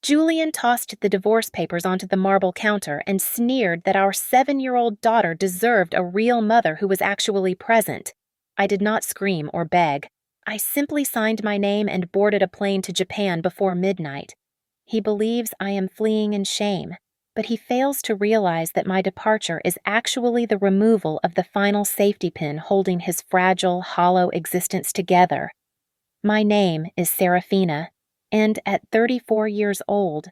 Julian tossed the divorce papers onto the marble counter and sneered that our 7-year-old daughter deserved a real mother who was actually present. I did not scream or beg. I simply signed my name and boarded a plane to Japan before midnight. He believes I am fleeing in shame, but he fails to realize that my departure is actually the removal of the final safety pin holding his fragile, hollow existence together. My name is Serafina, and at 34 years old,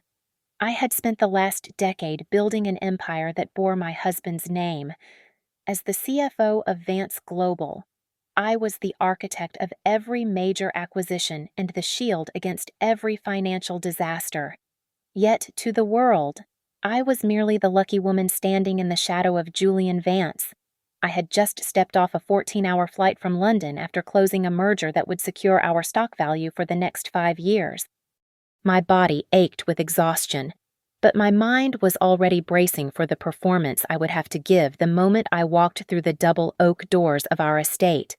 I had spent the last decade building an empire that bore my husband's name. As the CFO of Vance Global, I was the architect of every major acquisition and the shield against every financial disaster. Yet, to the world, I was merely the lucky woman standing in the shadow of Julian Vance. I had just stepped off a 14-hour flight from London after closing a merger that would secure our stock value for the next 5 years. My body ached with exhaustion, but my mind was already bracing for the performance I would have to give the moment I walked through the double oak doors of our estate.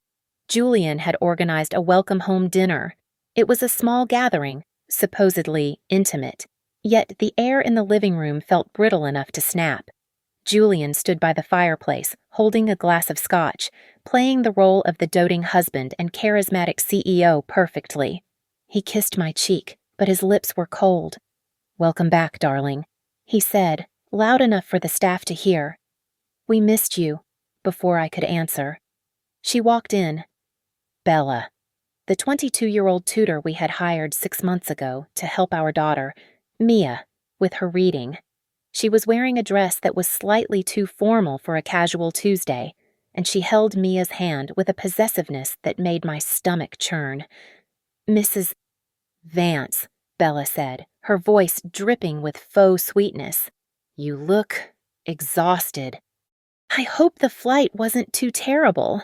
Julian had organized a welcome home dinner. It was a small gathering, supposedly intimate, yet the air in the living room felt brittle enough to snap. Julian stood by the fireplace, holding a glass of scotch, playing the role of the doting husband and charismatic CEO perfectly. He kissed my cheek, but his lips were cold. "Welcome back, darling," he said, loud enough for the staff to hear. "We missed you," before I could answer. She walked in. Bella, the 22-year-old tutor we had hired 6 months ago to help our daughter, Mia, with her reading. She was wearing a dress that was slightly too formal for a casual Tuesday, and she held Mia's hand with a possessiveness that made my stomach churn. "Mrs. Vance," Bella said, her voice dripping with faux sweetness. "You look exhausted." I hope the flight wasn't too terrible.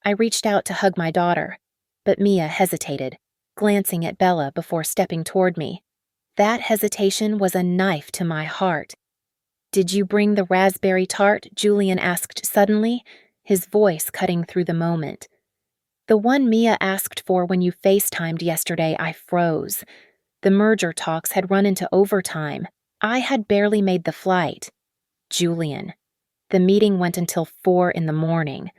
I reached out to hug my daughter, but Mia hesitated, glancing at Bella before stepping toward me. That hesitation was a knife to my heart. "Did you bring the raspberry tart?" Julian asked suddenly, his voice cutting through the moment. "The one Mia asked for when you FaceTimed yesterday." I froze. The merger talks had run into overtime. I had barely made the flight. Julian. The meeting went until 4 in the morning.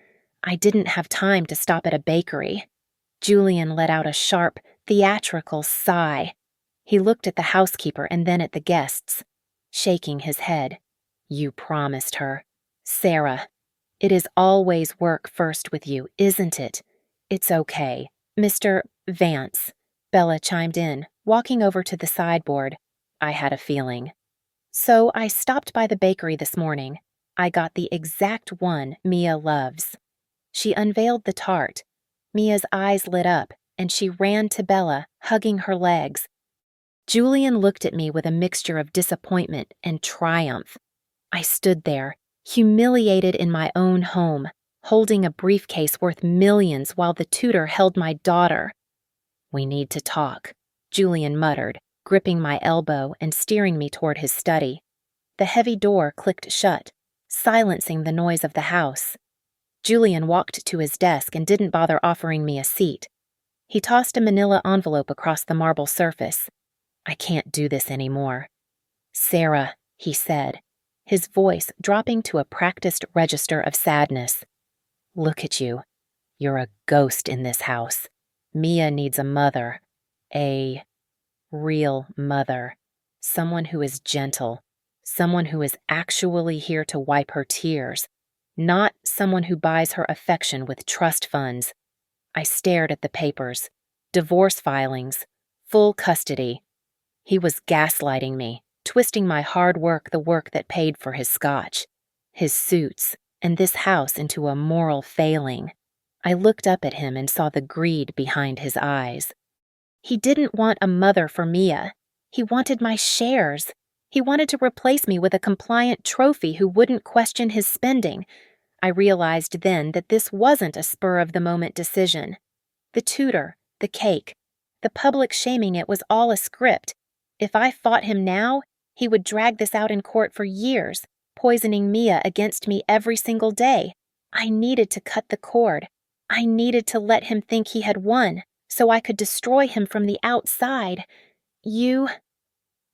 I didn't have time to stop at a bakery. Julian let out a sharp, theatrical sigh. He looked at the housekeeper and then at the guests, shaking his head. "You promised her. Sarah, it is always work first with you, isn't it?" "It's okay. Mr. Vance," Bella chimed in, walking over to the sideboard. "I had a feeling." "So I stopped by the bakery this morning. I got the exact one Mia loves." She unveiled the tart. Mia's eyes lit up, and she ran to Bella, hugging her legs. Julian looked at me with a mixture of disappointment and triumph. I stood there, humiliated in my own home, holding a briefcase worth millions while the tutor held my daughter. "We need to talk," Julian muttered, gripping my elbow and steering me toward his study. The heavy door clicked shut, silencing the noise of the house. Julian walked to his desk and didn't bother offering me a seat. He tossed a manila envelope across the marble surface. "I can't do this anymore." "Sarah," he said, his voice dropping to a practiced register of sadness. "Look at you. You're a ghost in this house. Mia needs a mother. A real mother. Someone who is gentle. Someone who is actually here to wipe her tears. Not someone who buys her affection with trust funds." I stared at the papers. Divorce filings. Full custody. He was gaslighting me, twisting my hard work, the work that paid for his scotch, his suits, and this house into a moral failing. I looked up at him and saw the greed behind his eyes. He didn't want a mother for Mia. He wanted my shares. He wanted to replace me with a compliant trophy who wouldn't question his spending. I realized then that this wasn't a spur-of-the-moment decision. The tutor, the cake, the public shaming it was all a script. If I fought him now, he would drag this out in court for years, poisoning Mia against me every single day. I needed to cut the cord. I needed to let him think he had won, so I could destroy him from the outside. "You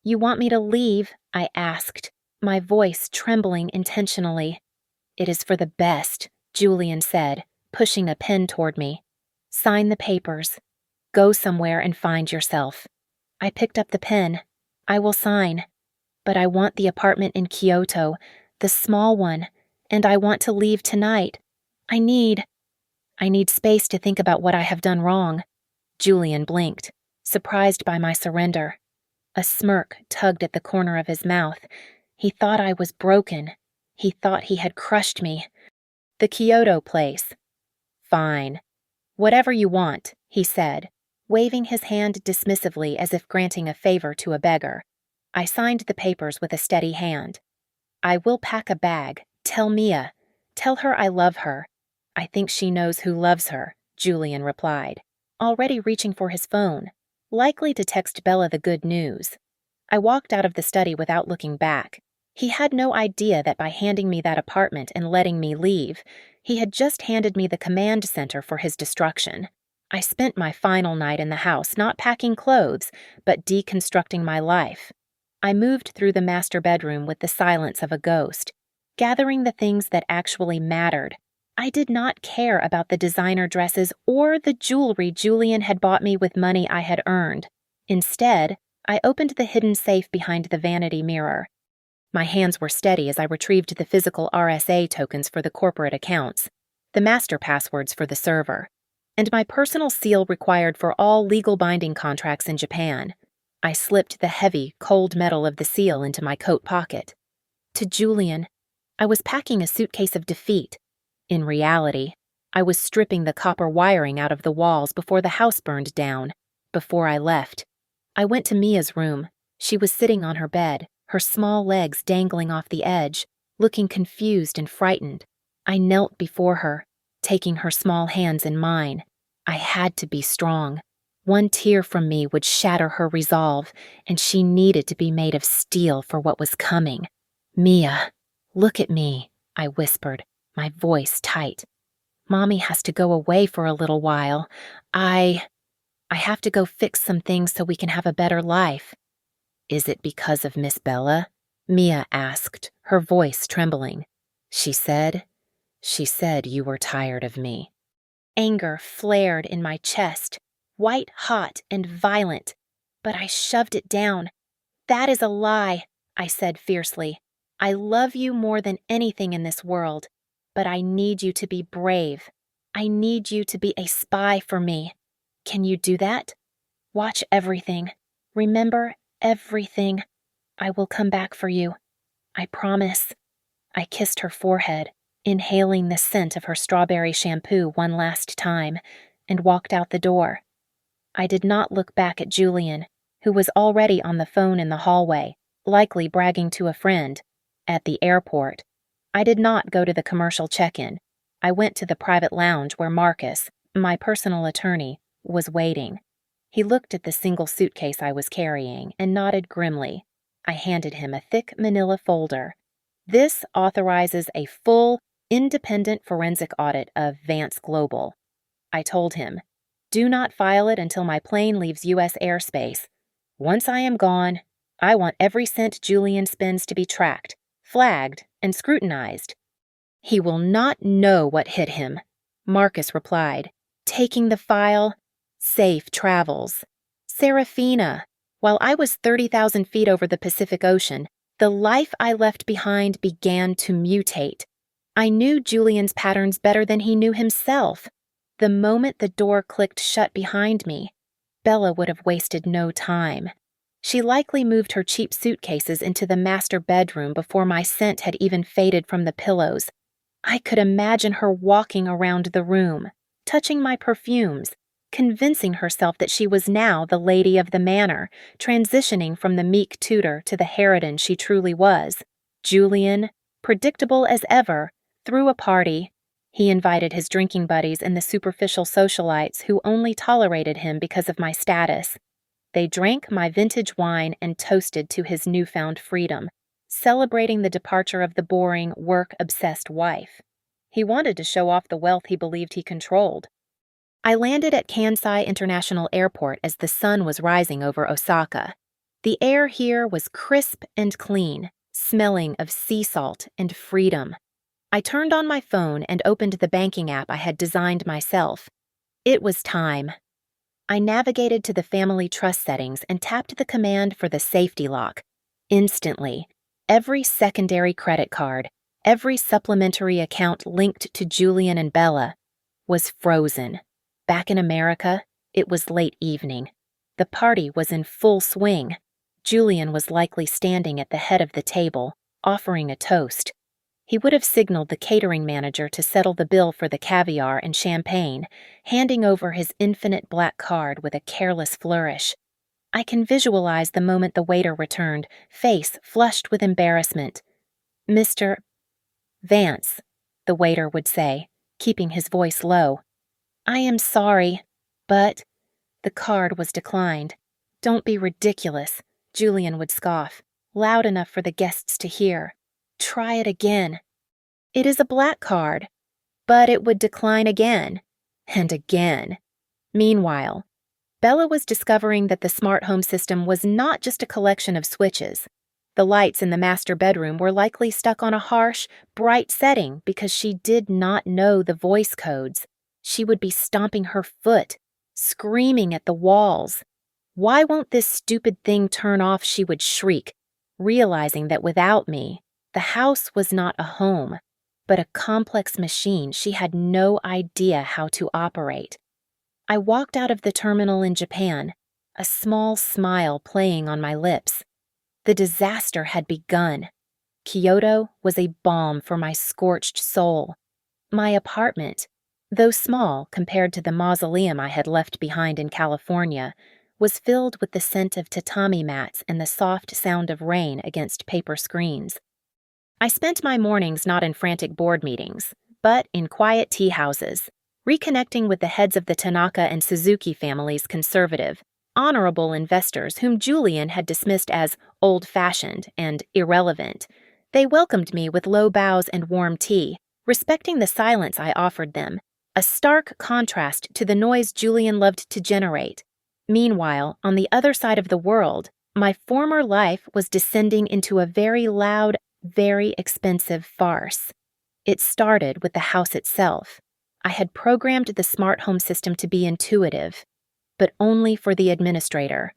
You want me to leave? I asked, my voice trembling intentionally. It is for the best, Julian said, pushing a pen toward me. Sign the papers. Go somewhere and find yourself. I picked up the pen. I will sign. But I want the apartment in Kyoto, the small one, and I want to leave tonight. I need space to think about what I have done wrong. Julian blinked, surprised by my surrender. A smirk tugged at the corner of his mouth. He thought I was broken. He thought he had crushed me. The Kyoto place. Fine. Whatever you want, he said, waving his hand dismissively as if granting a favor to a beggar. I signed the papers with a steady hand. I will pack a bag. Tell Mia. Tell her I love her. I think she knows who loves her, Julian replied, already reaching for his phone, likely to text Bella the good news. I walked out of the study without looking back. He had no idea that by handing me that apartment and letting me leave, he had just handed me the command center for his destruction. I spent my final night in the house not packing clothes, but deconstructing my life. I moved through the master bedroom with the silence of a ghost, gathering the things that actually mattered. I did not care about the designer dresses or the jewelry Julian had bought me with money I had earned. Instead, I opened the hidden safe behind the vanity mirror. My hands were steady as I retrieved the physical RSA tokens for the corporate accounts, the master passwords for the server, and my personal seal required for all legal binding contracts in Japan. I slipped the heavy, cold metal of the seal into my coat pocket. To Julian, I was packing a suitcase of defeat. In reality, I was stripping the copper wiring out of the walls before the house burned down. Before I left, I went to Mia's room. She was sitting on her bed, her small legs dangling off the edge, looking confused and frightened. I knelt before her, taking her small hands in mine. I had to be strong. One tear from me would shatter her resolve, and she needed to be made of steel for what was coming. Mia, look at me, I whispered, my voice tight. Mommy has to go away for a little while. I have to go fix some things so we can have a better life. Is it because of Miss Bella? Mia asked, her voice trembling. She said you were tired of me. Anger flared in my chest, white hot and violent, but I shoved it down. That is a lie, I said fiercely. I love you more than anything in this world, but I need you to be brave. I need you to be a spy for me. Can you do that? Watch everything. Remember everything. I will come back for you. I promise. I kissed her forehead, inhaling the scent of her strawberry shampoo one last time, and walked out the door. I did not look back at Julian, who was already on the phone in the hallway, likely bragging to a friend. At the airport, I did not go to the commercial check-in. I went to the private lounge where Marcus, my personal attorney, was waiting. He looked at the single suitcase I was carrying and nodded grimly. I handed him a thick manila folder. This authorizes a full, independent forensic audit of Vance Global. I told him, do not file it until my plane leaves U.S. airspace. Once I am gone, I want every cent Julian spends to be tracked, flagged, and scrutinized. He will not know what hit him, Marcus replied, taking the file. Safe travels. Serafina. While I was 30,000 feet over the Pacific Ocean, the life I left behind began to mutate. I knew Julian's patterns better than he knew himself. The moment the door clicked shut behind me, Bella would have wasted no time. She likely moved her cheap suitcases into the master bedroom before my scent had even faded from the pillows. I could imagine her walking around the room, touching my perfumes, convincing herself that she was now the lady of the manor, transitioning from the meek tutor to the harridan she truly was. Julian, predictable as ever, threw a party. He invited his drinking buddies and the superficial socialites who only tolerated him because of my status. They drank my vintage wine and toasted to his newfound freedom, celebrating the departure of the boring, work-obsessed wife. He wanted to show off the wealth he believed he controlled. I landed at Kansai International Airport as the sun was rising over Osaka. The air here was crisp and clean, smelling of sea salt and freedom. I turned on my phone and opened the banking app I had designed myself. It was time. I navigated to the family trust settings and tapped the command for the safety lock. Instantly, every secondary credit card, every supplementary account linked to Julian and Bella, was frozen. Back in America, it was late evening. The party was in full swing. Julian was likely standing at the head of the table, offering a toast. He would have signaled the catering manager to settle the bill for the caviar and champagne, handing over his infinite black card with a careless flourish. I can visualize the moment the waiter returned, face flushed with embarrassment. "Mr. Vance," the waiter would say, keeping his voice low. "I am sorry, but—" The card was declined. "Don't be ridiculous," Julian would scoff, loud enough for the guests to hear. "Try it again." "It is a black card." But it would decline again, and again. Meanwhile, Bella was discovering that the smart home system was not just a collection of switches. The lights in the master bedroom were likely stuck on a harsh, bright setting because she did not know the voice codes. She would be stomping her foot, screaming at the walls. "Why won't this stupid thing turn off?" she would shriek, realizing that without me, the house was not a home, but a complex machine she had no idea how to operate. I walked out of the terminal in Japan, a small smile playing on my lips. The disaster had begun. Kyoto was a balm for my scorched soul. My apartment, though small compared to the mausoleum I had left behind in California, was filled with the scent of tatami mats and the soft sound of rain against paper screens. I spent my mornings not in frantic board meetings, but in quiet tea houses, reconnecting with the heads of the Tanaka and Suzuki families' conservative, honorable investors whom Julian had dismissed as old-fashioned and irrelevant. They welcomed me with low bows and warm tea, respecting the silence I offered them, a stark contrast to the noise Julian loved to generate. Meanwhile, on the other side of the world, my former life was descending into a very loud, very expensive farce. It started with the house itself. I had programmed the smart home system to be intuitive, but only for the administrator.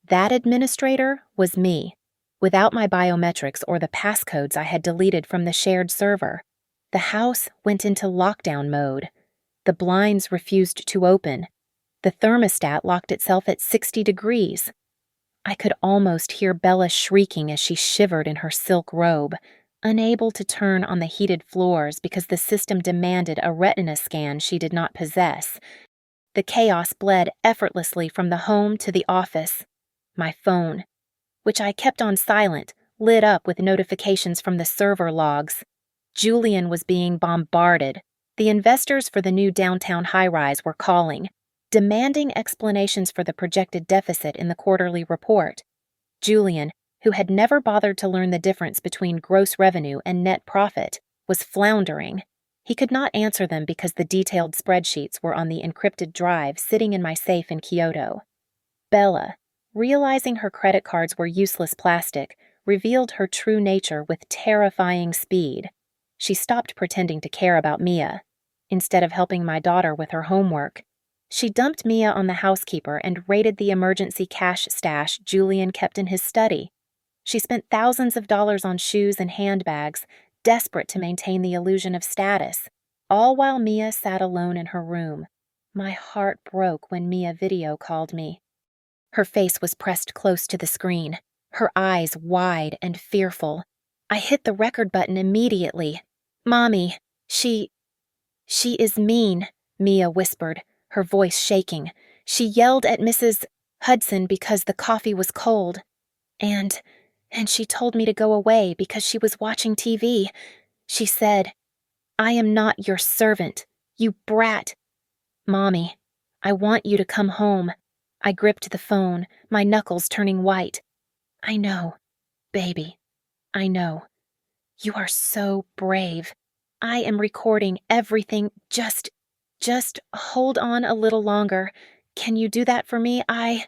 That administrator was me, without my biometrics or the passcodes I had deleted from the shared server. The house went into lockdown mode. The blinds refused to open. The thermostat locked itself at 60 degrees. I could almost hear Bella shrieking as she shivered in her silk robe, unable to turn on the heated floors because the system demanded a retina scan she did not possess. The chaos bled effortlessly from the home to the office. My phone, which I kept on silent, lit up with notifications from the server logs. Julian was being bombarded. The investors for the new downtown high-rise were calling, demanding explanations for the projected deficit in the quarterly report. Julian, who had never bothered to learn the difference between gross revenue and net profit, was floundering. He could not answer them because the detailed spreadsheets were on the encrypted drive sitting in my safe in Kyoto. Bella, realizing her credit cards were useless plastic, revealed her true nature with terrifying speed. She stopped pretending to care about Mia. Instead of helping my daughter with her homework, she dumped Mia on the housekeeper and raided the emergency cash stash Julian kept in his study. She spent thousands of dollars on shoes and handbags, desperate to maintain the illusion of status, all while Mia sat alone in her room. My heart broke when Mia video called me. Her face was pressed close to the screen, her eyes wide and fearful. I hit the record button immediately. "Mommy, she is mean," Mia whispered, her voice shaking. "She yelled at Mrs. Hudson because the coffee was cold. And she told me to go away because she was watching TV. She said, 'I am not your servant, you brat.' Mommy, I want you to come home." I gripped the phone, my knuckles turning white. "I know, baby. I know. You are so brave. I am recording everything. Just hold on a little longer. Can you do that for me? I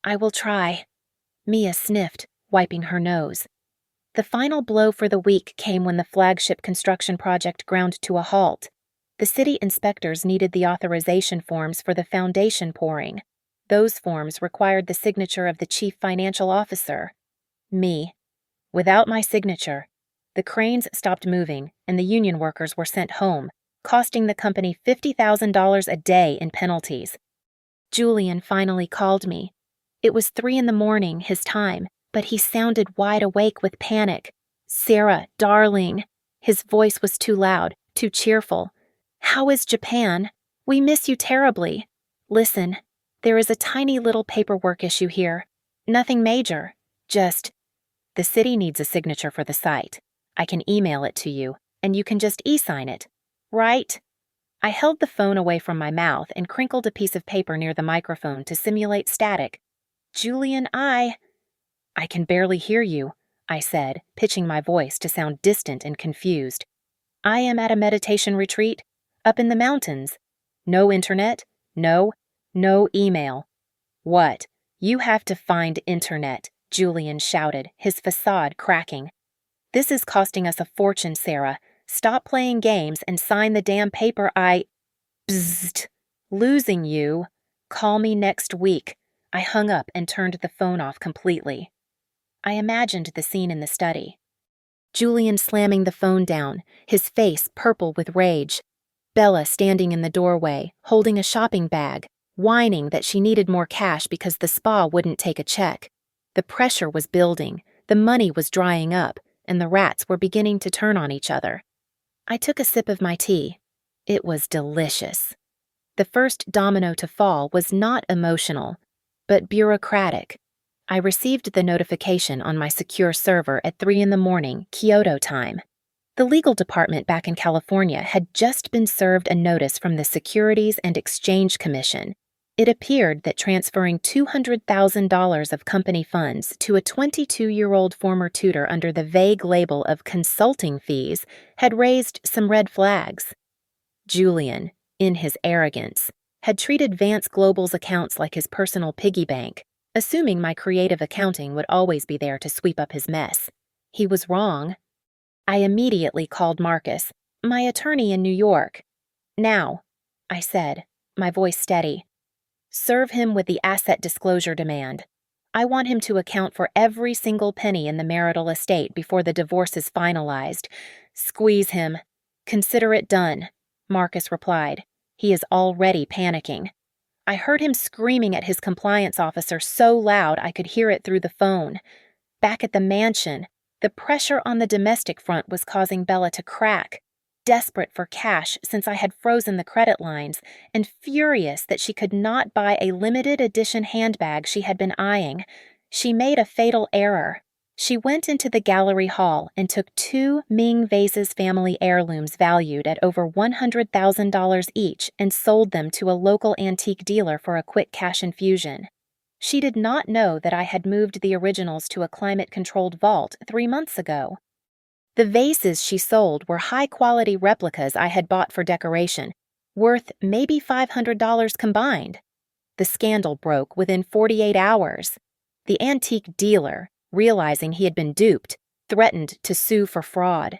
will try." Mia sniffed, wiping her nose. The final blow for the week came when the flagship construction project ground to a halt. The city inspectors needed the authorization forms for the foundation pouring. Those forms required the signature of the chief financial officer, me. Without my signature, the cranes stopped moving and the union workers were sent home, costing the company $50,000 a day in penalties. Julian finally called me. It was 3 a.m, his time, but he sounded wide awake with panic. "Sarah, darling." His voice was too loud, too cheerful. "How is Japan? We miss you terribly. Listen, there is a tiny little paperwork issue here. Nothing major. Just, the city needs a signature for the site. I can email it to you, and you can just e-sign it. Right?" I held the phone away from my mouth and crinkled a piece of paper near the microphone to simulate static. "Julian, I can barely hear you," I said, pitching my voice to sound distant and confused. "I am at a meditation retreat, up in the mountains. No internet, no email." "What? You have to find internet," Julian shouted, his facade cracking. "This is costing us a fortune, Sarah. Stop playing games and sign the damn paper. Bzzzt. Losing you. Call me next week." I hung up and turned the phone off completely. I imagined the scene in the study. Julian slamming the phone down, his face purple with rage. Bella standing in the doorway, holding a shopping bag, whining that she needed more cash because the spa wouldn't take a check. The pressure was building, the money was drying up, and the rats were beginning to turn on each other. I took a sip of my tea. It was delicious. The first domino to fall was not emotional, but bureaucratic. I received the notification on my secure server at 3 a.m, Kyoto time. The legal department back in California had just been served a notice from the Securities and Exchange Commission. It appeared that transferring $200,000 of company funds to a 22-year-old former tutor under the vague label of consulting fees had raised some red flags. Julian, in his arrogance, had treated Vance Global's accounts like his personal piggy bank, assuming my creative accounting would always be there to sweep up his mess. He was wrong. I immediately called Marcus, my attorney in New York. "Now," I said, my voice steady. "Serve him with the asset disclosure demand. I want him to account for every single penny in the marital estate before the divorce is finalized. Squeeze him. Consider it done," Marcus replied. He is already panicking. I heard him screaming at his compliance officer so loud I could hear it through the phone. Back at the mansion, the pressure on the domestic front was causing Bella to crack. Desperate for cash since I had frozen the credit lines, and furious that she could not buy a limited edition handbag she had been eyeing, she made a fatal error. She went into the gallery hall and took 2 Ming Vases family heirlooms valued at over $100,000 each and sold them to a local antique dealer for a quick cash infusion. She did not know that I had moved the originals to a climate-controlled vault 3 months ago. The vases she sold were high-quality replicas I had bought for decoration, worth maybe $500 combined. The scandal broke within 48 hours. The antique dealer, realizing he had been duped, threatened to sue for fraud.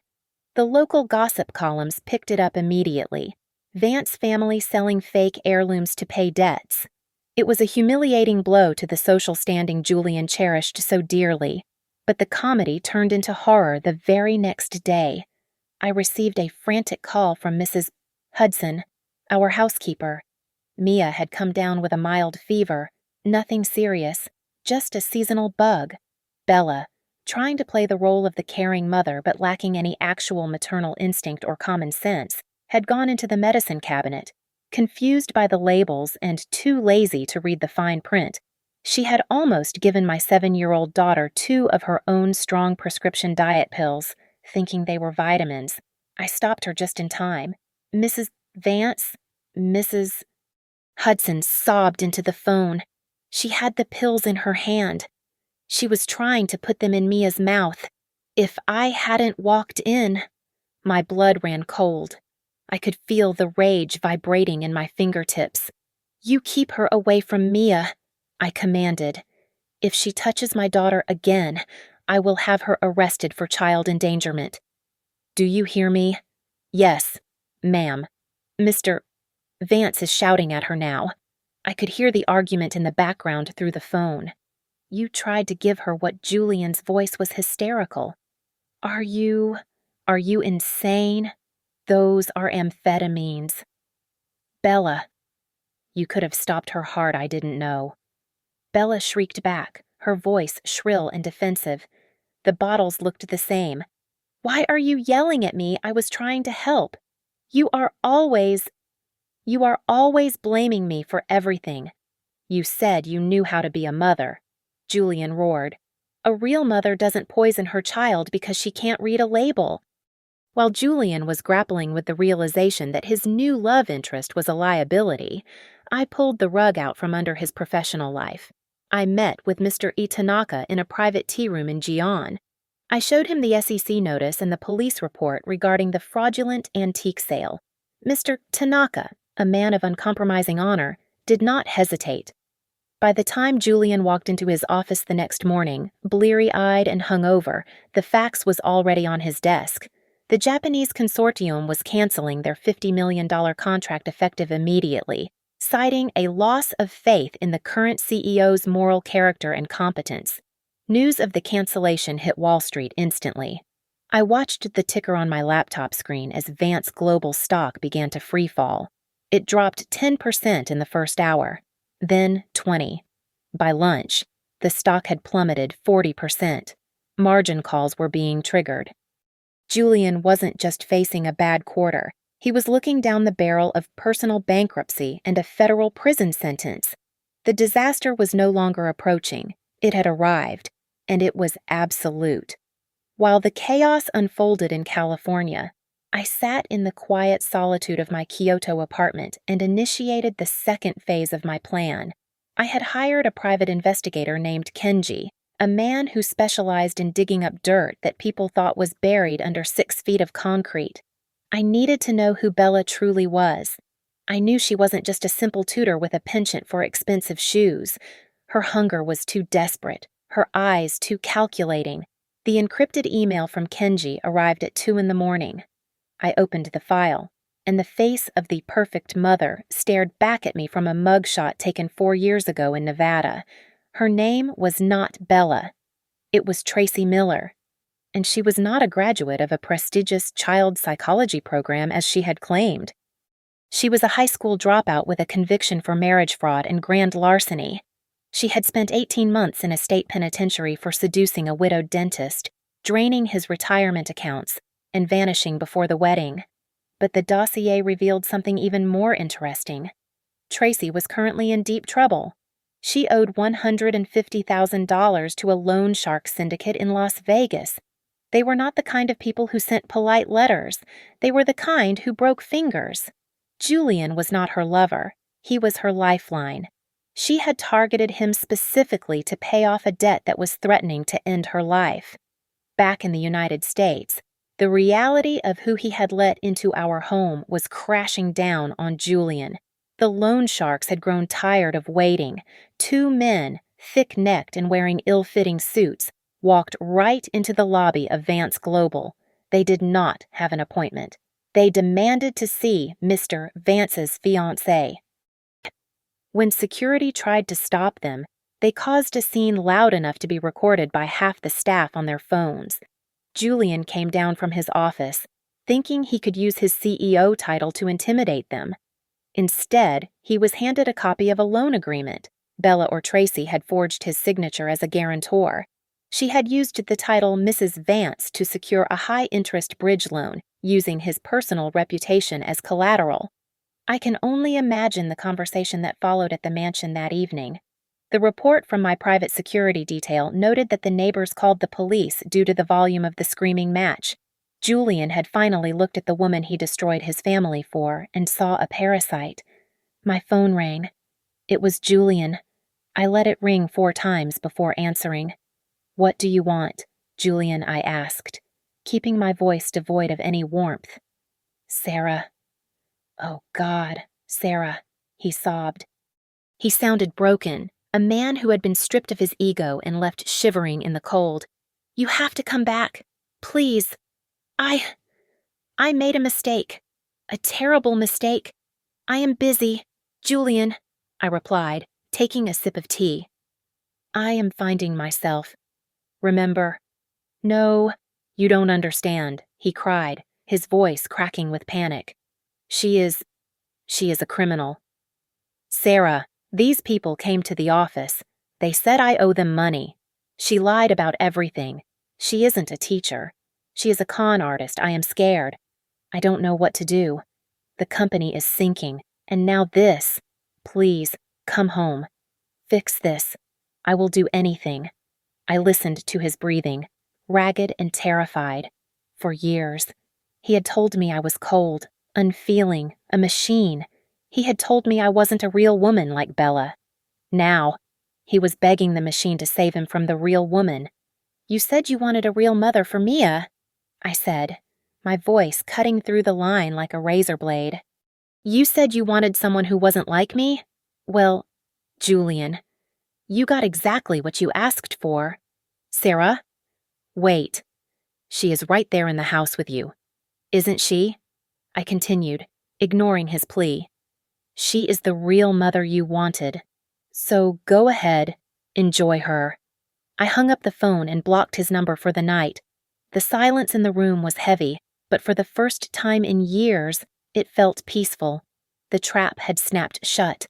The local gossip columns picked it up immediately. Vance family selling fake heirlooms to pay debts. It was a humiliating blow to the social standing Julian cherished so dearly, but the comedy turned into horror the very next day. I received a frantic call from Mrs. Hudson, our housekeeper. Mia had come down with a mild fever, nothing serious, just a seasonal bug. Bella, trying to play the role of the caring mother but lacking any actual maternal instinct or common sense, had gone into the medicine cabinet. Confused by the labels and too lazy to read the fine print, she had almost given my 7-year-old daughter 2 of her own strong prescription diet pills, thinking they were vitamins. I stopped her just in time. "Mrs. Vance? Mrs. Hudson sobbed into the phone. She had the pills in her hand. She was trying to put them in Mia's mouth. If I hadn't walked in, my blood ran cold. I could feel the rage vibrating in my fingertips. "You keep her away from Mia," I commanded. If she touches my daughter again, I will have her arrested for child endangerment. Do you hear me? Yes, ma'am. Mr. Vance is shouting at her now. I could hear the argument in the background through the phone. You tried to give her what Julian's voice was hysterical. Are you insane? Those are amphetamines. Bella. You could have stopped her heart, I didn't know. Bella shrieked back, her voice shrill and defensive. The bottles looked the same. Why are you yelling at me? I was trying to help. You are always blaming me for everything. You said you knew how to be a mother. Julian roared. A real mother doesn't poison her child because she can't read a label. While Julian was grappling with the realization that his new love interest was a liability, I pulled the rug out from under his professional life. I met with Mr. Itanaka in a private tea room in Gion. I showed him the SEC notice and the police report regarding the fraudulent antique sale. Mr. Tanaka, a man of uncompromising honor, did not hesitate. By the time Julian walked into his office the next morning, bleary-eyed and hungover, the fax was already on his desk. The Japanese consortium was canceling their $50 million contract effective immediately, citing a loss of faith in the current CEO's moral character and competence. News of the cancellation hit Wall Street instantly. I watched the ticker on my laptop screen as Vance Global stock began to freefall. It dropped 10% in the first hour, then 20%. By lunch, the stock had plummeted 40%. Margin calls were being triggered. Julian wasn't just facing a bad quarter. He was looking down the barrel of personal bankruptcy and a federal prison sentence. The disaster was no longer approaching. It had arrived, and it was absolute. While the chaos unfolded in California, I sat in the quiet solitude of my Kyoto apartment and initiated the second phase of my plan. I had hired a private investigator named Kenji, a man who specialized in digging up dirt that people thought was buried under 6 feet of concrete. I needed to know who Bella truly was. I knew she wasn't just a simple tutor with a penchant for expensive shoes. Her hunger was too desperate, her eyes too calculating. The encrypted email from Kenji arrived at 2 a.m. I opened the file, and the face of the perfect mother stared back at me from a mugshot taken 4 years ago in Nevada. Her name was not Bella. It was Tracy Miller. And she was not a graduate of a prestigious child psychology program as she had claimed. She was a high school dropout with a conviction for marriage fraud and grand larceny. She had spent 18 months in a state penitentiary for seducing a widowed dentist, draining his retirement accounts, and vanishing before the wedding. But the dossier revealed something even more interesting. Tracy was currently in deep trouble. She owed $150,000 to a loan shark syndicate in Las Vegas. They were not the kind of people who sent polite letters. They were the kind who broke fingers. Julian was not her lover. He was her lifeline. She had targeted him specifically to pay off a debt that was threatening to end her life. Back in the United States, the reality of who he had let into our home was crashing down on Julian. The loan sharks had grown tired of waiting. 2 men, thick-necked and wearing ill-fitting suits, walked right into the lobby of Vance Global. They did not have an appointment. They demanded to see Mr. Vance's fiancée. When security tried to stop them, they caused a scene loud enough to be recorded by half the staff on their phones. Julian came down from his office, thinking he could use his CEO title to intimidate them. Instead, he was handed a copy of a loan agreement. Bella or Tracy had forged his signature as a guarantor. She had used the title Mrs. Vance to secure a high-interest bridge loan, using his personal reputation as collateral. I can only imagine the conversation that followed at the mansion that evening. The report from my private security detail noted that the neighbors called the police due to the volume of the screaming match. Julian had finally looked at the woman he destroyed his family for and saw a parasite. My phone rang. It was Julian. I let it ring 4 times before answering. "What do you want?" Julian, I asked, keeping my voice devoid of any warmth. "Sarah." "Oh, God, Sarah," he sobbed. He sounded broken, a man who had been stripped of his ego and left shivering in the cold. "You have to come back. Please. I made a mistake. A terrible mistake. I am busy. Julian," I replied, taking a sip of tea. "I am finding myself. Remember." "No, you don't understand," he cried, his voice cracking with panic. She is a criminal. Sarah, these people came to the office. They said I owe them money. She lied about everything. She isn't a teacher. She is a con artist. I am scared. I don't know what to do. The company is sinking, and now this. Please, come home. Fix this. I will do anything." I listened to his breathing, ragged and terrified. For years, he had told me I was cold, unfeeling, a machine. He had told me I wasn't a real woman like Bella. Now, he was begging the machine to save him from the real woman. "You said you wanted a real mother for Mia," I said, my voice cutting through the line like a razor blade. "You said you wanted someone who wasn't like me? Well, Julian, you got exactly what you asked for. Sarah? Wait. She is right there in the house with you. Isn't she?" I continued, ignoring his plea. "She is the real mother you wanted. So go ahead, enjoy her." I hung up the phone and blocked his number for the night. The silence in the room was heavy, but for the first time in years, it felt peaceful. The trap had snapped shut.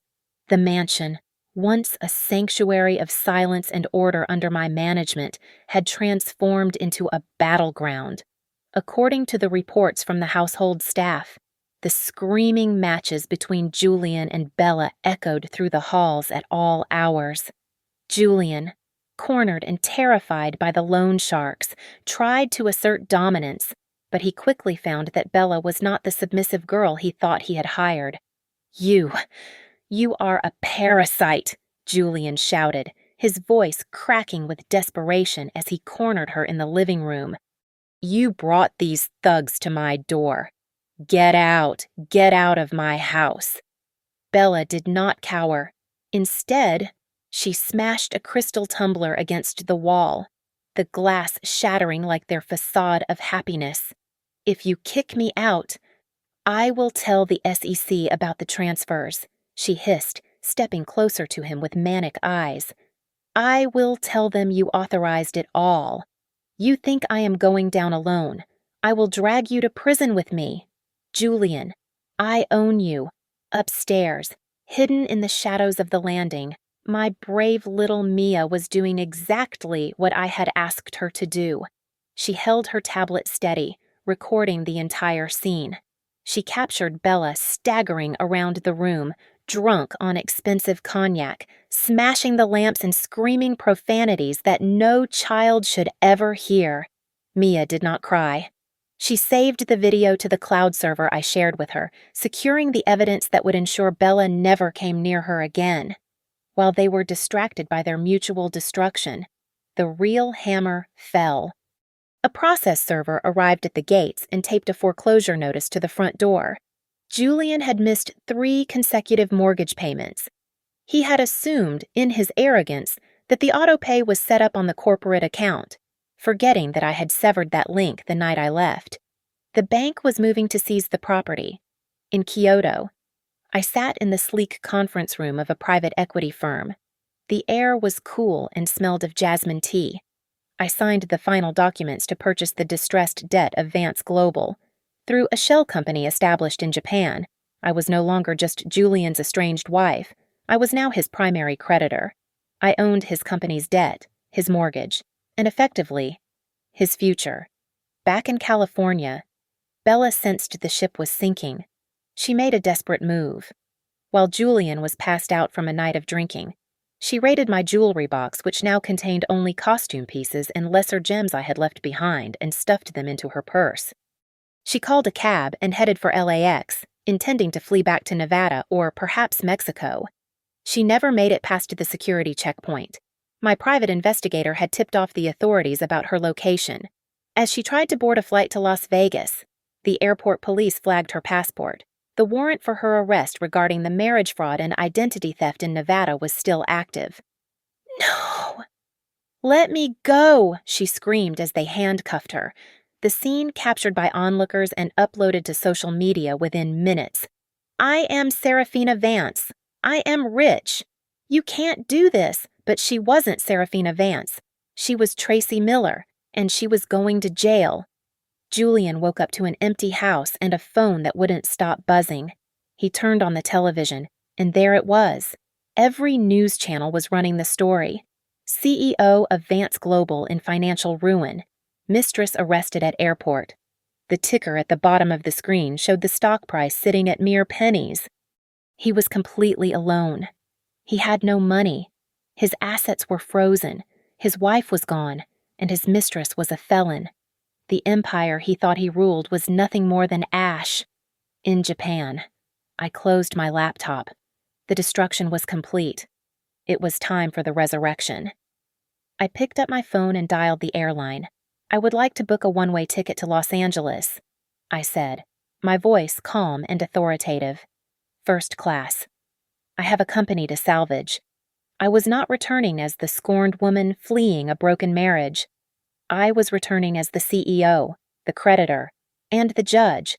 The mansion, once a sanctuary of silence and order under my management, had transformed into a battleground. According to the reports from the household staff, the screaming matches between Julian and Bella echoed through the halls at all hours. Julian, cornered and terrified by the loan sharks, tried to assert dominance, but he quickly found that Bella was not the submissive girl he thought he had hired. You are a parasite," Julian shouted, his voice cracking with desperation as he cornered her in the living room. "You brought these thugs to my door. Get out of my house." Bella did not cower. Instead, she smashed a crystal tumbler against the wall, the glass shattering like their facade of happiness. "If you kick me out, I will tell the SEC about the transfers," she hissed, stepping closer to him with manic eyes. "I will tell them you authorized it all. You think I am going down alone. I will drag you to prison with me. Julian, I own you. Upstairs, hidden in the shadows of the landing, my brave little Mia was doing exactly what I had asked her to do." She held her tablet steady, recording the entire scene. She captured Bella staggering around the room, drunk on expensive cognac, smashing the lamps and screaming profanities that no child should ever hear. Mia did not cry. She saved the video to the cloud server I shared with her, securing the evidence that would ensure Bella never came near her again. While they were distracted by their mutual destruction, the real hammer fell. A process server arrived at the gates and taped a foreclosure notice to the front door. Julian had missed 3 consecutive mortgage payments. He had assumed, in his arrogance, that the autopay was set up on the corporate account, forgetting that I had severed that link the night I left. The bank was moving to seize the property. In Kyoto, I sat in the sleek conference room of a private equity firm. The air was cool and smelled of jasmine tea. I signed the final documents to purchase the distressed debt of Vance Global. Through a shell company established in Japan, I was no longer just Julian's estranged wife. I was now his primary creditor. I owned his company's debt, his mortgage, and effectively, his future. Back in California, Bella sensed the ship was sinking. She made a desperate move. While Julian was passed out from a night of drinking, she raided my jewelry box, which now contained only costume pieces and lesser gems I had left behind, and stuffed them into her purse. She called a cab and headed for LAX, intending to flee back to Nevada or perhaps Mexico. She never made it past the security checkpoint. My private investigator had tipped off the authorities about her location. As she tried to board a flight to Las Vegas, the airport police flagged her passport. The warrant for her arrest regarding the marriage fraud and identity theft in Nevada was still active. No! Let me go, she screamed as they handcuffed her. The scene captured by onlookers and uploaded to social media within minutes. I am Serafina Vance. I am rich. You can't do this, but she wasn't Serafina Vance. She was Tracy Miller, and she was going to jail. Julian woke up to an empty house and a phone that wouldn't stop buzzing. He turned on the television, and there it was. Every news channel was running the story. CEO of Vance Global in financial ruin. Mistress arrested at airport. The ticker at the bottom of the screen showed the stock price sitting at mere pennies. He was completely alone. He had no money. His assets were frozen. His wife was gone, and his mistress was a felon. The empire he thought he ruled was nothing more than ash. In Japan. I closed my laptop. The destruction was complete. It was time for the resurrection. I picked up my phone and dialed the airline. I would like to book a one-way ticket to Los Angeles, I said, my voice calm and authoritative. First class. I have a company to salvage. I was not returning as the scorned woman fleeing a broken marriage. I was returning as the CEO, the creditor, and the judge.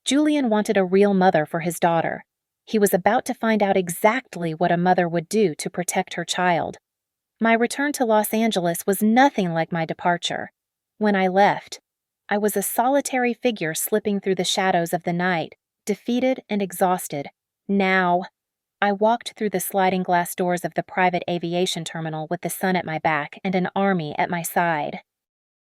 Julian wanted a real mother for his daughter. He was about to find out exactly what a mother would do to protect her child. My return to Los Angeles was nothing like my departure. When I left, I was a solitary figure slipping through the shadows of the night, defeated and exhausted. Now, I walked through the sliding glass doors of the private aviation terminal with the sun at my back and an army at my side.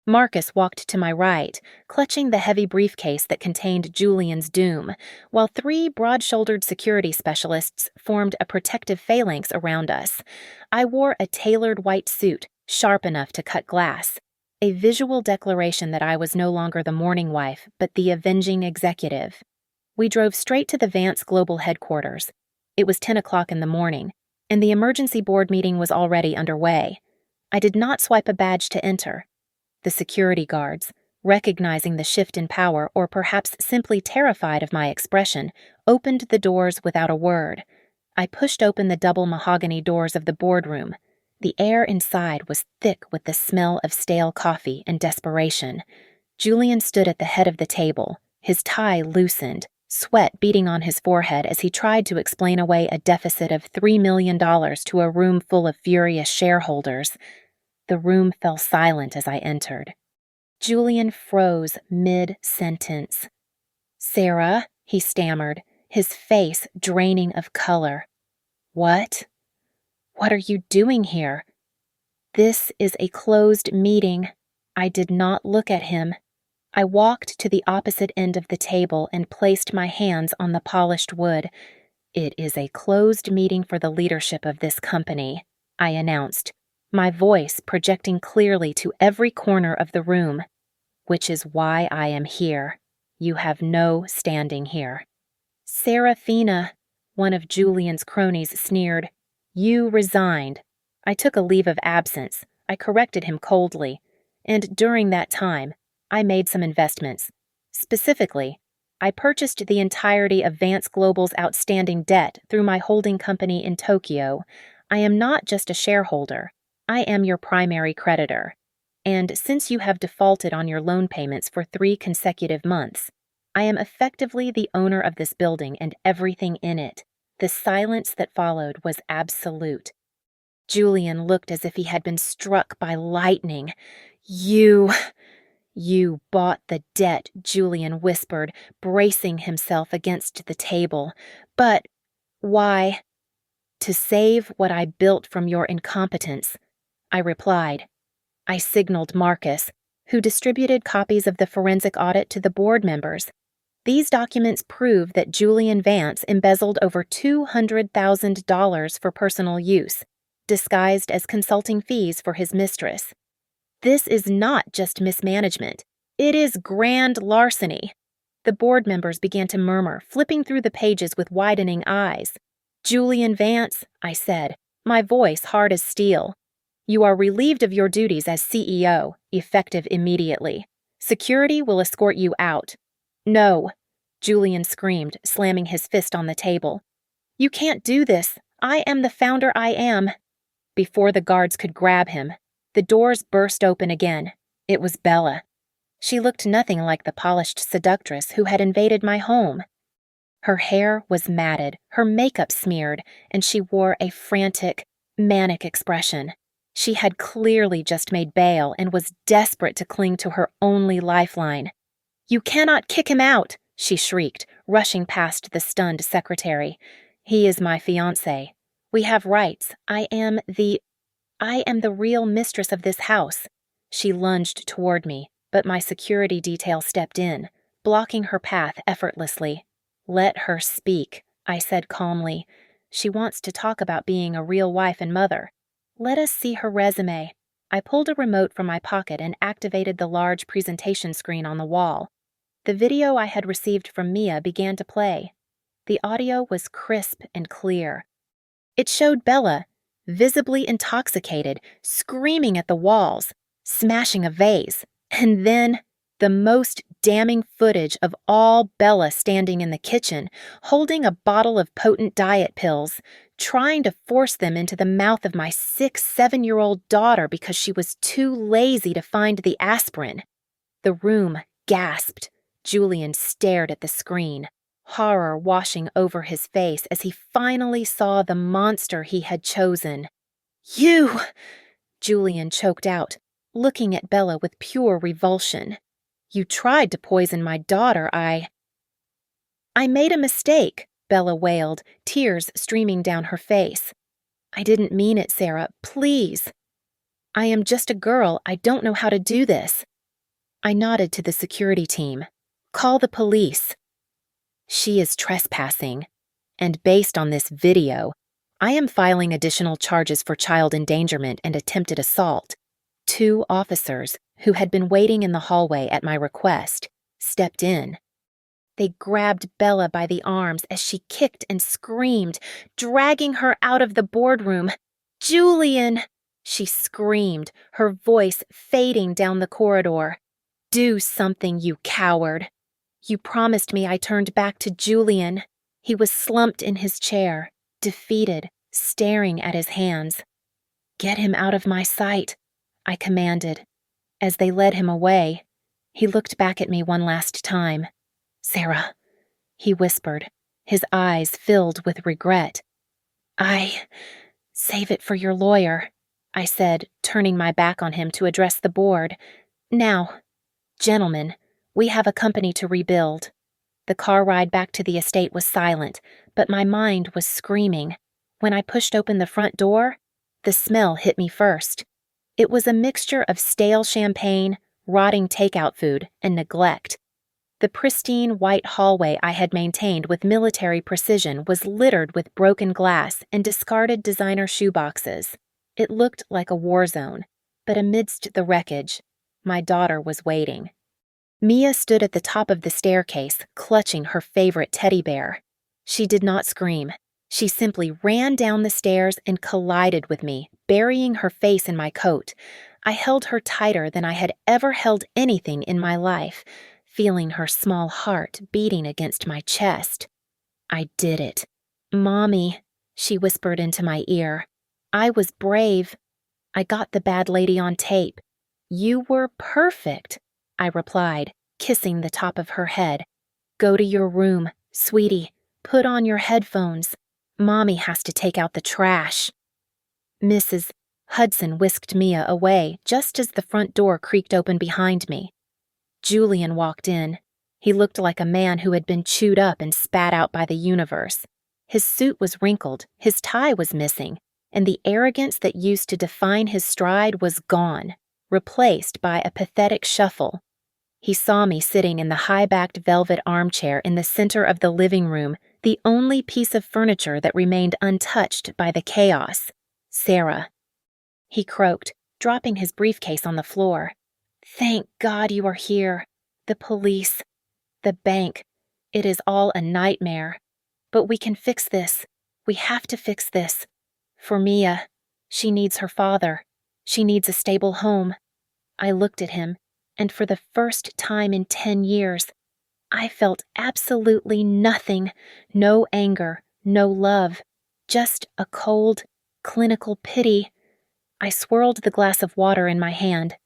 Marcus walked to my right, clutching the heavy briefcase that contained Julian's doom, while 3 broad-shouldered security specialists formed a protective phalanx around us. I wore a tailored white suit, sharp enough to cut glass, a visual declaration that I was no longer the mourning wife, but the avenging executive. We drove straight to the Vance Global headquarters. It was 10 o'clock in the morning, and the emergency board meeting was already underway. I did not swipe a badge to enter. The security guards, recognizing the shift in power or perhaps simply terrified of my expression, opened the doors without a word. I pushed open the double mahogany doors of the boardroom. The air inside was thick with the smell of stale coffee and desperation. Julian stood at the head of the table, his tie loosened, sweat beading on his forehead as he tried to explain away a deficit of $3 million to a room full of furious shareholders. The room fell silent as I entered. Julian froze mid-sentence. "Sarah," he stammered, his face draining of color. "What? What are you doing here?" "This is a closed meeting." I did not look at him. I walked to the opposite end of the table and placed my hands on the polished wood. "It is a closed meeting for the leadership of this company," I announced, my voice projecting clearly to every corner of the room. "Which is why I am here. You have no standing here." "Serafina," one of Julian's cronies sneered. "You resigned." I took a leave of absence. I corrected him coldly. And during that time, I made some investments. Specifically, I purchased the entirety of Vance Global's outstanding debt through my holding company in Tokyo. I am not just a shareholder. I am your primary creditor. And since you have defaulted on your loan payments for 3 consecutive months, I am effectively the owner of this building and everything in it. The silence that followed was absolute. Julian looked as if he had been struck by lightning. You bought the debt," Julian whispered, bracing himself against the table. "But why?" "To save what I built from your incompetence," I replied. I signaled Marcus, who distributed copies of the forensic audit to the board members. These documents prove that Julian Vance embezzled over $200,000 for personal use, disguised as consulting fees for his mistress. This is not just mismanagement. It is grand larceny. The board members began to murmur, flipping through the pages with widening eyes. "Julian Vance," I said, my voice hard as steel. "You are relieved of your duties as CEO, effective immediately. Security will escort you out." "No," Julian screamed, slamming his fist on the table. "You can't do this. I am the founder I am." Before the guards could grab him, the doors burst open again. It was Bella. She looked nothing like the polished seductress who had invaded my home. Her hair was matted, her makeup smeared, and she wore a frantic, manic expression. She had clearly just made bail and was desperate to cling to her only lifeline. "You cannot kick him out," she shrieked, rushing past the stunned secretary. "He is my fiancé. We have rights. I am the real mistress of this house." She lunged toward me, but my security detail stepped in, blocking her path effortlessly. "Let her speak," I said calmly. "She wants to talk about being a real wife and mother. Let us see her resume." I pulled a remote from my pocket and activated the large presentation screen on the wall. The video I had received from Mia began to play. The audio was crisp and clear. It showed Bella, visibly intoxicated, screaming at the walls, smashing a vase, and then the most damning footage of all, Bella standing in the kitchen, holding a bottle of potent diet pills, trying to force them into the mouth of my 7-year-old daughter because she was too lazy to find the aspirin. The room gasped. Julian stared at the screen, horror washing over his face as he finally saw the monster he had chosen. "You!" Julian choked out, looking at Bella with pure revulsion. "You tried to poison my daughter. I made a mistake," Bella wailed, tears streaming down her face. "I didn't mean it, Sarah. Please. I am just a girl. I don't know how to do this." I nodded to the security team. "Call the police." "She is trespassing, and based on this video, I am filing additional charges for child endangerment and attempted assault." 2 officers, who had been waiting in the hallway at my request, stepped in. They grabbed Bella by the arms as she kicked and screamed, dragging her out of the boardroom. "Julian!" she screamed, her voice fading down the corridor. "Do something, you coward." "You promised me I turned back to Julian." He was slumped in his chair, defeated, staring at his hands. "Get him out of my sight," I commanded. As they led him away, he looked back at me one last time. "Sarah," he whispered, his eyes filled with regret. "Save it for your lawyer," I said, turning my back on him to address the board. "Now, gentlemen, we have a company to rebuild." The car ride back to the estate was silent, but my mind was screaming. When I pushed open the front door, the smell hit me first. It was a mixture of stale champagne, rotting takeout food, and neglect. The pristine white hallway I had maintained with military precision was littered with broken glass and discarded designer shoeboxes. It looked like a war zone, but amidst the wreckage, my daughter was waiting. Mia stood at the top of the staircase, clutching her favorite teddy bear. She did not scream. She simply ran down the stairs and collided with me, burying her face in my coat. I held her tighter than I had ever held anything in my life, feeling her small heart beating against my chest. "I did it. Mommy," she whispered into my ear. "I was brave. I got the bad lady on tape." "You were perfect," I replied, kissing the top of her head. "Go to your room, sweetie. Put on your headphones. Mommy has to take out the trash." Mrs. Hudson whisked Mia away just as the front door creaked open behind me. Julian walked in. He looked like a man who had been chewed up and spat out by the universe. His suit was wrinkled, his tie was missing, and the arrogance that used to define his stride was gone, replaced by a pathetic shuffle. He saw me sitting in the high-backed velvet armchair in the center of the living room, the only piece of furniture that remained untouched by the chaos. "Sarah," he croaked, dropping his briefcase on the floor. "Thank God you are here. The police, the bank. It is all a nightmare. But we can fix this. We have to fix this. For Mia, she needs her father. She needs a stable home." I looked at him, and for the first time in 10 years, I felt absolutely nothing. No anger, no love, just a cold, clinical pity. I swirled the glass of water in my hand.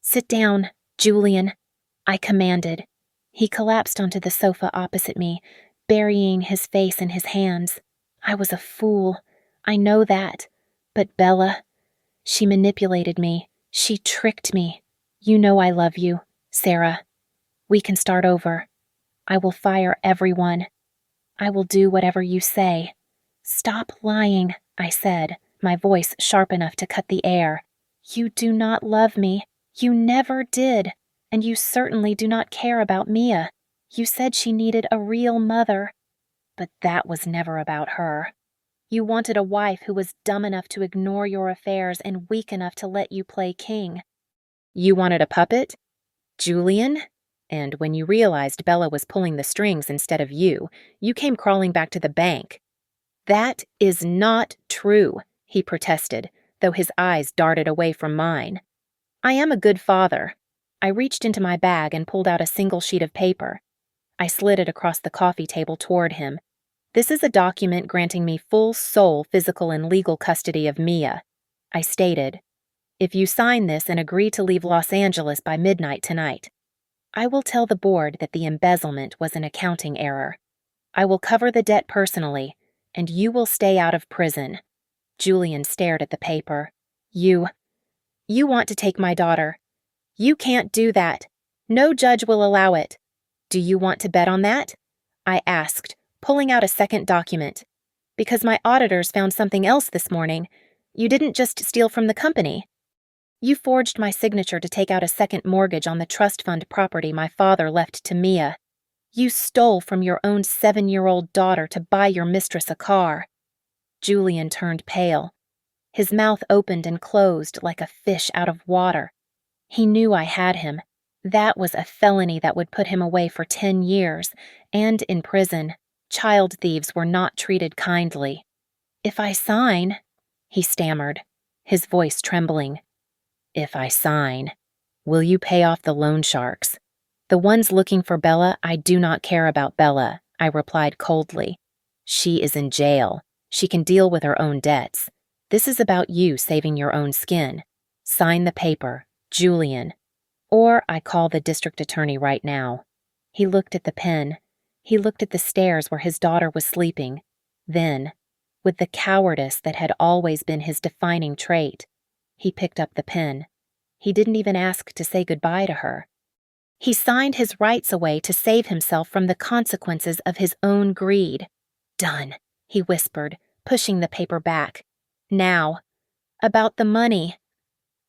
"Sit down, Julian," I commanded. He collapsed onto the sofa opposite me, burying his face in his hands. I was a fool. I know that. But Bella, she manipulated me. She tricked me. You know I love you, Sarah. We can start over. I will fire everyone. I will do whatever you say. Stop lying, I said, my voice sharp enough to cut the air. You do not love me. You never did. And you certainly do not care about Mia. You said she needed a real mother. But that was never about her. You wanted a wife who was dumb enough to ignore your affairs and weak enough to let you play king. You wanted a puppet? Julian? And when you realized Bella was pulling the strings instead of you came crawling back to the bank. That is not true, he protested, though his eyes darted away from mine. I am a good father. I reached into my bag and pulled out a single sheet of paper. I slid it across the coffee table toward him. This is a document granting me full sole physical and legal custody of Mia. I stated, if you sign this and agree to leave Los Angeles by midnight tonight, I will tell the board that the embezzlement was an accounting error. I will cover the debt personally, and you will stay out of prison. Julian stared at the paper. You want to take my daughter. You can't do that. No judge will allow it. Do you want to bet on that? I asked, pulling out a second document. Because my auditors found something else this morning. You didn't just steal from the company. You forged my signature to take out a second mortgage on the trust fund property my father left to Mia. You stole from your own 7-year-old daughter to buy your mistress a car. Julian turned pale. His mouth opened and closed like a fish out of water. He knew I had him. That was a felony that would put him away for 10 years, and in prison. Child thieves were not treated kindly. If I sign, he stammered, his voice trembling. If I sign, will you pay off the loan sharks? The ones looking for Bella, I do not care about Bella, I replied coldly. She is in jail. She can deal with her own debts. This is about you saving your own skin. Sign the paper, Julian. Or I call the district attorney right now. He looked at the pen. He looked at the stairs where his daughter was sleeping. Then, with the cowardice that had always been his defining trait, he picked up the pen. He didn't even ask to say goodbye to her. He signed his rights away to save himself from the consequences of his own greed. Done, he whispered, pushing the paper back. Now, about the money.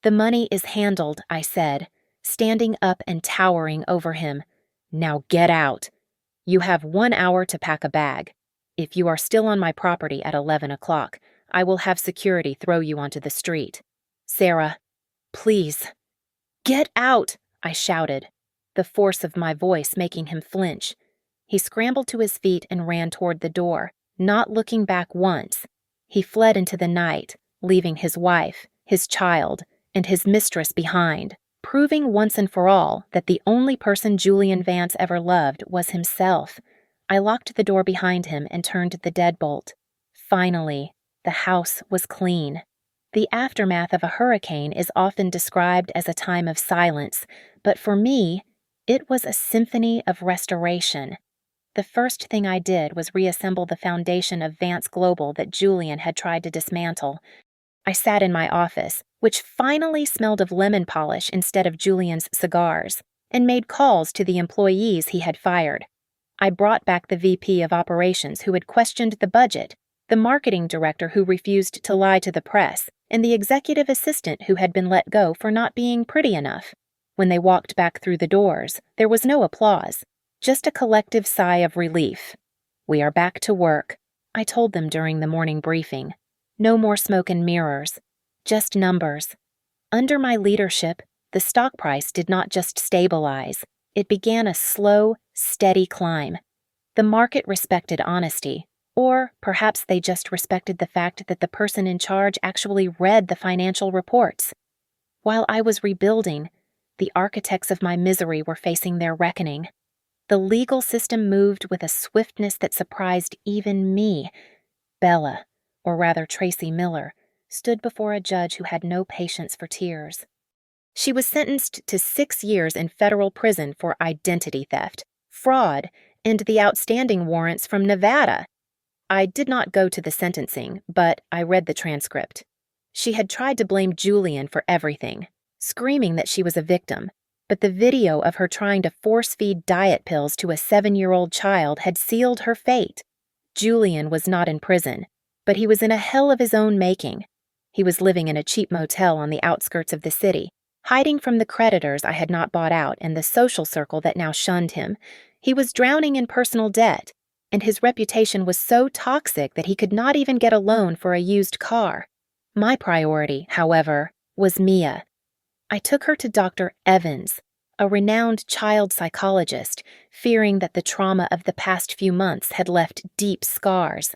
The money is handled, I said, standing up and towering over him. Now get out. You have 1 hour to pack a bag. If you are still on my property at 11 o'clock, I will have security throw you onto the street. Sarah, please. Get out, I shouted, the force of my voice making him flinch. He scrambled to his feet and ran toward the door, not looking back once. He fled into the night, leaving his wife, his child, and his mistress behind, proving once and for all that the only person Julian Vance ever loved was himself. I locked the door behind him and turned the deadbolt. Finally, the house was clean. The aftermath of a hurricane is often described as a time of silence, but for me, it was a symphony of restoration. The first thing I did was reassemble the foundation of Vance Global that Julian had tried to dismantle. I sat in my office, which finally smelled of lemon polish instead of Julian's cigars, and made calls to the employees he had fired. I brought back the VP of Operations who had questioned the budget, the marketing director who refused to lie to the press, and the executive assistant who had been let go for not being pretty enough. When they walked back through the doors, there was no applause, just a collective sigh of relief. We are back to work, I told them during the morning briefing. No more smoke and mirrors, just numbers. Under my leadership, the stock price did not just stabilize, it began a slow, steady climb. The market respected honesty, or perhaps they just respected the fact that the person in charge actually read the financial reports. While I was rebuilding, the architects of my misery were facing their reckoning. The legal system moved with a swiftness that surprised even me. Bella, or rather Tracy Miller, stood before a judge who had no patience for tears. She was sentenced to 6 years in federal prison for identity theft, fraud, and the outstanding warrants from Nevada. I did not go to the sentencing, but I read the transcript. She had tried to blame Julian for everything, screaming that she was a victim, but the video of her trying to force-feed diet pills to a 7-year-old child had sealed her fate. Julian was not in prison, but he was in a hell of his own making. He was living in a cheap motel on the outskirts of the city, hiding from the creditors I had not bought out and the social circle that now shunned him. He was drowning in personal debt, and his reputation was so toxic that he could not even get a loan for a used car. My priority, however, was Mia. I took her to Dr. Evans, a renowned child psychologist, fearing that the trauma of the past few months had left deep scars.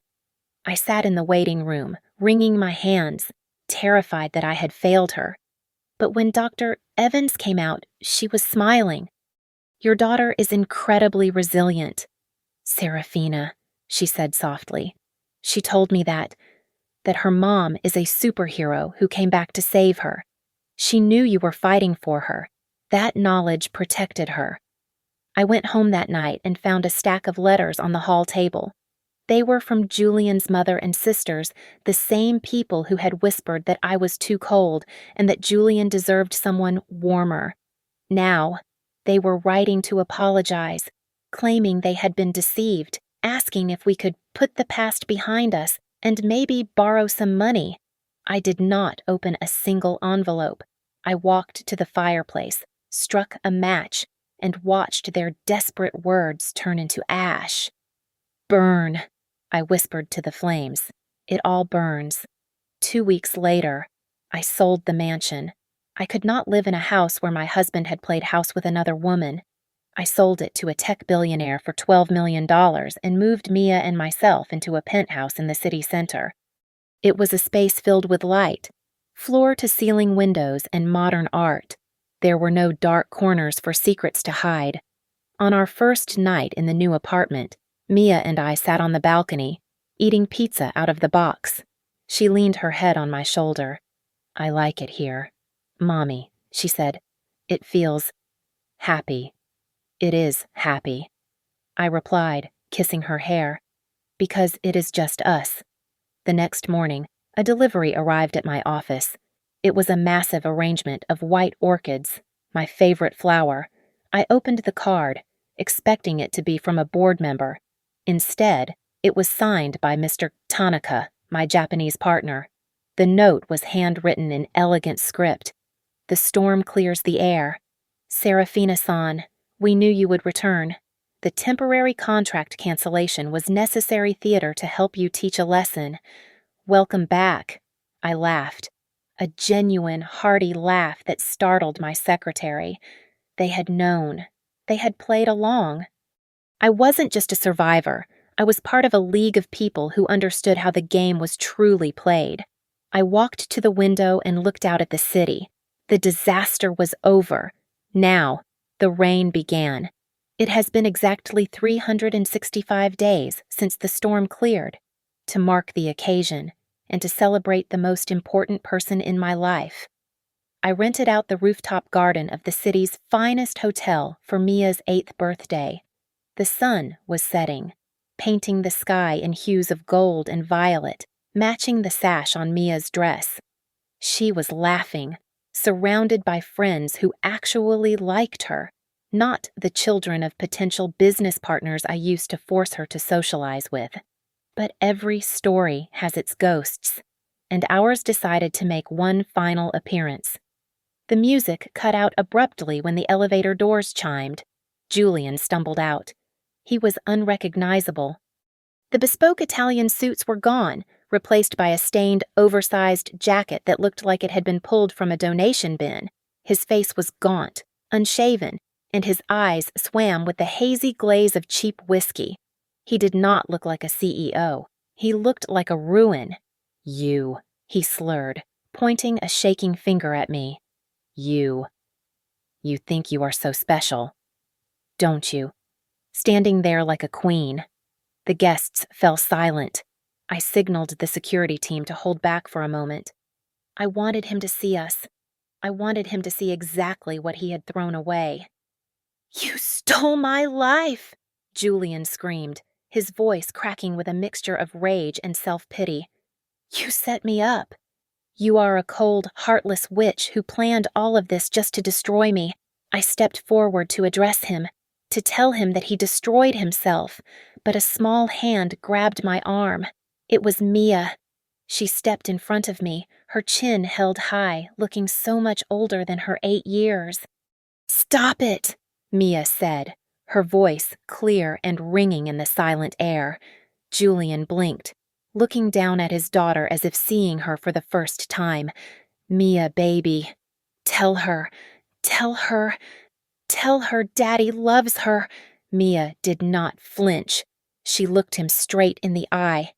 I sat in the waiting room, wringing my hands, terrified that I had failed her. But when Dr. Evans came out, she was smiling. "Your daughter is incredibly resilient, Serafina," she said softly. "She told me that her mom is a superhero who came back to save her. She knew you were fighting for her. That knowledge protected her." I went home that night and found a stack of letters on the hall table. They were from Julian's mother and sisters, the same people who had whispered that I was too cold and that Julian deserved someone warmer. Now, they were writing to apologize, claiming they had been deceived, asking if we could put the past behind us and maybe borrow some money. I did not open a single envelope. I walked to the fireplace, struck a match, and watched their desperate words turn into ash. "Burn," I whispered to the flames. "It all burns." 2 weeks later, I sold the mansion. I could not live in a house where my husband had played house with another woman. I sold it to a tech billionaire for $12 million and moved Mia and myself into a penthouse in the city center. It was a space filled with light, floor-to-ceiling windows and modern art. There were no dark corners for secrets to hide. On our first night in the new apartment, Mia and I sat on the balcony, eating pizza out of the box. She leaned her head on my shoulder. "I like it here. Mommy," she said. "It feels happy." "It is happy," I replied, kissing her hair, "because it is just us." The next morning, a delivery arrived at my office. It was a massive arrangement of white orchids, my favorite flower. I opened the card, expecting it to be from a board member. Instead, it was signed by Mr. Tanaka, my Japanese partner. The note was handwritten in elegant script. "The storm clears the air. Serafina-san, we knew you would return. The temporary contract cancellation was necessary theater to help you teach a lesson. Welcome back." I laughed. A genuine, hearty laugh that startled my secretary. They had known. They had played along. I wasn't just a survivor. I was part of a league of people who understood how the game was truly played. I walked to the window and looked out at the city. The disaster was over. Now, the rain began. It has been exactly 365 days since the storm cleared. To mark the occasion, and to celebrate the most important person in my life, I rented out the rooftop garden of the city's finest hotel for Mia's 8th birthday. The sun was setting, painting the sky in hues of gold and violet, matching the sash on Mia's dress. She was laughing, surrounded by friends who actually liked her, not the children of potential business partners I used to force her to socialize with. But every story has its ghosts, and ours decided to make one final appearance. The music cut out abruptly when the elevator doors chimed. Julian stumbled out. He was unrecognizable. The bespoke Italian suits were gone, replaced by a stained, oversized jacket that looked like it had been pulled from a donation bin. His face was gaunt, unshaven, and his eyes swam with the hazy glaze of cheap whiskey. He did not look like a CEO. He looked like a ruin. "You," he slurred, pointing a shaking finger at me. You think you are so special, don't you?" Standing there like a queen. The guests fell silent. I signaled the security team to hold back for a moment. I wanted him to see us. I wanted him to see exactly what he had thrown away. "You stole my life!" Julian screamed, his voice cracking with a mixture of rage and self-pity. "You set me up. You are a cold, heartless witch who planned all of this just to destroy me." I stepped forward to address him, to tell him that he destroyed himself, but a small hand grabbed my arm. It was Mia. She stepped in front of me, her chin held high, looking so much older than her 8 years. "Stop it," Mia said, her voice clear and ringing in the silent air. Julian blinked, looking down at his daughter as if seeing her for the first time. "Mia, baby. Tell her Daddy loves her." Mia did not flinch. She looked him straight in the eye.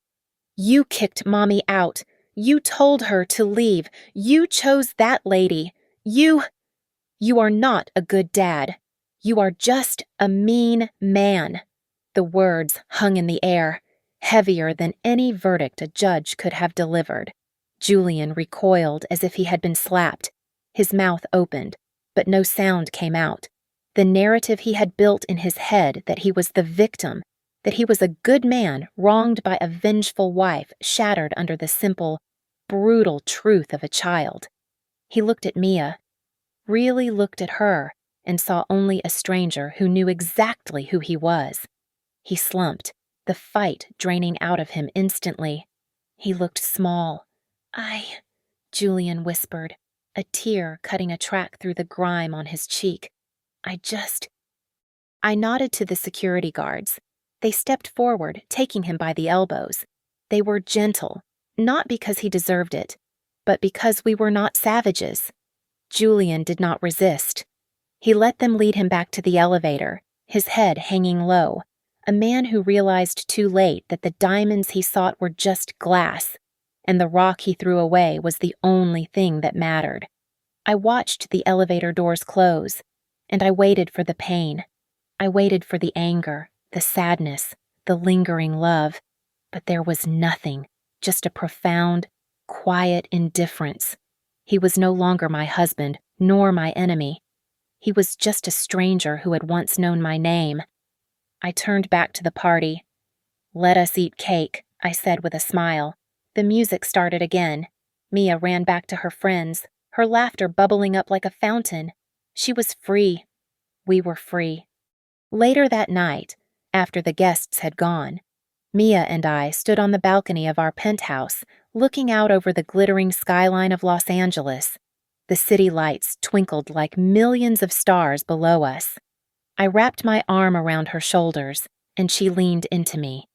"You kicked Mommy out. You told her to leave. You chose that lady. You are not a good dad. You are just a mean man." The words hung in the air, heavier than any verdict a judge could have delivered. Julian recoiled as if he had been slapped. His mouth opened, but no sound came out. The narrative he had built in his head that he was the victim, that he was a good man wronged by a vengeful wife, shattered under the simple, brutal truth of a child. He looked at Mia, really looked at her, and saw only a stranger who knew exactly who he was. He slumped, the fight draining out of him instantly. He looked small. Julian whispered, a tear cutting a track through the grime on his cheek. I nodded to the security guards. They stepped forward, taking him by the elbows. They were gentle, not because he deserved it, but because we were not savages. Julian did not resist. He let them lead him back to the elevator, his head hanging low, a man who realized too late that the diamonds he sought were just glass, and the rock he threw away was the only thing that mattered. I watched the elevator doors close, and I waited for the pain. I waited for the anger, the sadness, the lingering love, but there was nothing, just a profound, quiet indifference. He was no longer my husband, nor my enemy. He was just a stranger who had once known my name. I turned back to the party. "Let us eat cake," I said with a smile. The music started again. Mia ran back to her friends, her laughter bubbling up like a fountain. She was free. We were free. Later that night, after the guests had gone, Mia and I stood on the balcony of our penthouse, looking out over the glittering skyline of Los Angeles. The city lights twinkled like millions of stars below us. I wrapped my arm around her shoulders, and she leaned into me.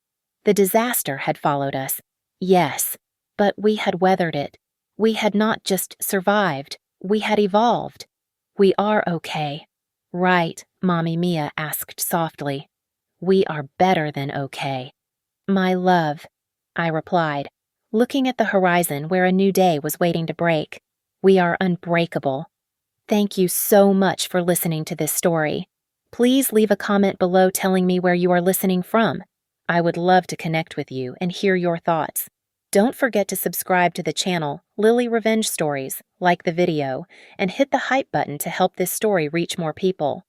The disaster had followed us, yes, but we had weathered it. We had not just survived, we had evolved. "We are okay." "Right," Mommy Mia asked softly. "We are better than okay." "My love," I replied, looking at the horizon where a new day was waiting to break. "We are unbreakable." Thank you so much for listening to this story. Please leave a comment below telling me where you are listening from. I would love to connect with you and hear your thoughts. Don't forget to subscribe to the channel, Lily Revenge Stories, like the video, and hit the hype button to help this story reach more people.